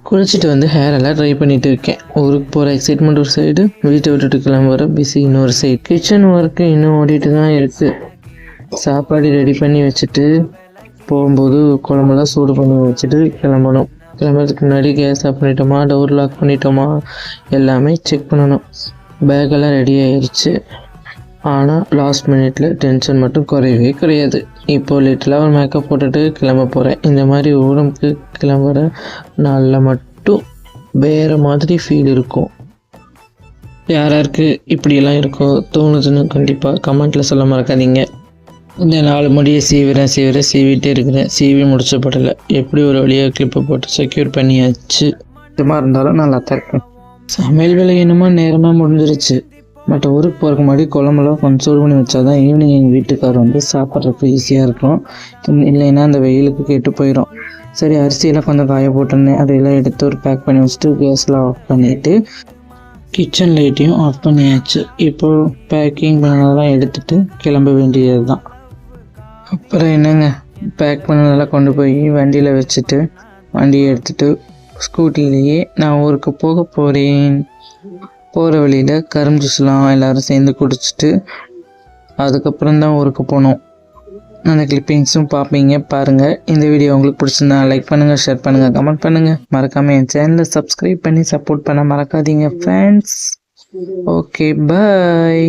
குளிச்சுட்டு வந்து ஹேர் எல்லாம் ட்ரை பண்ணிட்டு இருக்கேன். ஊருக்கு போகிற எக்ஸைட்மெண்ட் ஒரு சைடு, வீட்டை விட்டுட்டு கிளம்புற பிஸி இன்னொரு சைடு. கிச்சன் ஒர்க்கு இன்னும் ஓடிட்டு தான் இருக்குது. சாப்பாடு ரெடி பண்ணி வச்சுட்டு போகும்போது குழம்பெல்லாம் சூடு பண்ணி வச்சுட்டு கிளம்பணும். கிளம்புறதுக்கு முன்னாடி கேஸ் ஆஃப் பண்ணிட்டோமா, டோர் லாக் பண்ணிட்டோமா, எல்லாமே செக் பண்ணணும். பேக்கெல்லாம் ரெடி ஆயிடுச்சு. ஆனால் லாஸ்ட் மினிட்ல டென்ஷன் மட்டும் குறையவே கிடையாது. இப்போது லிட்டலாக ஒரு மேக்கப் போட்டுட்டு கிளம்ப போகிறேன். இந்த மாதிரி ஊருக்கு கிளம்புற நாளில் மட்டும் வேறு மாதிரி ஃபீல் இருக்கும். யாராருக்கு இப்படியெல்லாம் இருக்கோ தோணுதுன்னு கண்டிப்பாக கமெண்ட்டில் சொல்ல மறக்காதீங்க. இந்த 4 முடியை சீவிட்டே இருக்கிறேன். சீவி முடிச்சப்படலை. எப்படி ஒரு வழியாக கிளிப்பை போட்டு செக்யூர் பண்ணியாச்சு. சும்மா இருந்தாலும் நல்லா தான் இருக்கும். சமையல் வேலை என்னமோ நேரமாக முடிஞ்சிருச்சு. பட் ஊருக்கு போகிறக்கு முன்னாடி குழம்புலாம் கொஞ்சம் சூடு பண்ணி வச்சா தான் ஈவினிங் எங்கள் வீட்டுக்காரர் வந்து சாப்பிட்றதுக்கு ஈஸியாக இருக்கும். இல்லைன்னா அந்த வெயிலுக்கு கெட்டு போயிடும். சரி, அரிசியெல்லாம் கொஞ்சம் காய போட்டேன்னே அதையெல்லாம் எடுத்து ஒரு பேக் பண்ணி வச்சுட்டு கேஸ்லாம் ஆஃப் பண்ணிவிட்டு கிச்சன் லைட்டையும் ஆஃப் பண்ணியாச்சு. இப்போது பேக்கிங் பண்ணதெல்லாம் எடுத்துகிட்டு கிளம்ப வேண்டியது தான். அப்புறம் என்னங்க, பேக் பண்ணதெல்லாம் கொண்டு போய் வண்டியில் வச்சுட்டு வண்டியை எடுத்துகிட்டு ஸ்கூட்டிலேயே நான் ஊருக்கு போக போகிறேன். போகிற வழியில் கரும்பு ஜூஸ்லாம் எல்லோரும் சேர்ந்து குடிச்சிட்டு அதுக்கப்புறம் தான் ஊருக்கு போனோம். அந்த கிளிப்பிங்ஸும் பார்ப்பீங்க, பாருங்கள். இந்த வீடியோ உங்களுக்கு பிடிச்சிருந்தா லைக் பண்ணுங்கள், ஷேர் பண்ணுங்கள், கமெண்ட் பண்ணுங்கள். மறக்காமல் என் சேனலை சப்ஸ்கிரைப் பண்ணி சப்போர்ட் பண்ண மறக்காதீங்க ஃப்ரெண்ட்ஸ். ஓகே, பாய்.